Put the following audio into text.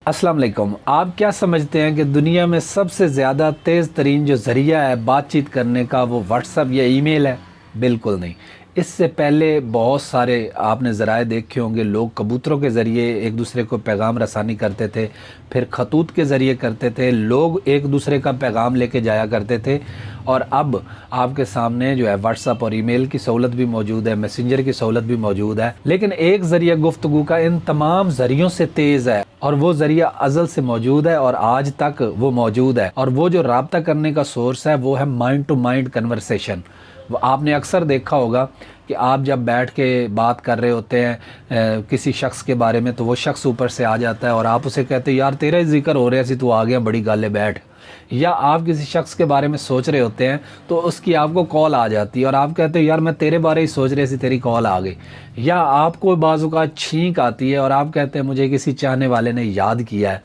अस्सलाम वालेकुम। आप क्या समझते हैं कि दुनिया में सबसे ज़्यादा तेज़ तरीन जो ज़रिया है बातचीत करने का वो व्हाट्सअप या ईमेल है? बिल्कुल नहीं। इससे पहले बहुत सारे आपने ज़राए देखे होंगे, लोग कबूतरों के ज़रिए एक दूसरे को पैगाम रसानी करते थे, फिर खतूत के ज़रिए करते थे, लोग एक दूसरे का पैगाम लेके जाया करते थे। और अब आपके सामने जो है व्हाट्सअप और ईमेल की सहूलत भी मौजूद है, मैसेंजर की सहूलत भी मौजूद है, लेकिन एक ज़रिया गुफ्तगू का इन तमाम ज़रियों से तेज़ है और वो ज़रिया अज़ल से मौजूद है और आज तक वो मौजूद है। और वो जो राब्ता करने का सोर्स है वो है माइंड टू माइंड कन्वर्सेशन। वो आपने अक्सर देखा होगा कि आप जब बैठ के बात कर रहे होते हैं किसी शख्स के बारे में, तो वो शख्स ऊपर से आ जाता है और आप उसे कहते हैं यार तेरा ही जिक्र हो रहा है, तू आ गया, बड़ी गल है, बैठ। या आप किसी शख्स के बारे में सोच रहे होते हैं तो उसकी आपको कॉल आ जाती है और आप कहते हो यार मैं तेरे बारे ही सोच रहे थे, तेरी कॉल आ गई। या आपको बाज़ औक़ात छींक आती है और आप कहते हैं मुझे किसी चाहने वाले ने याद किया है।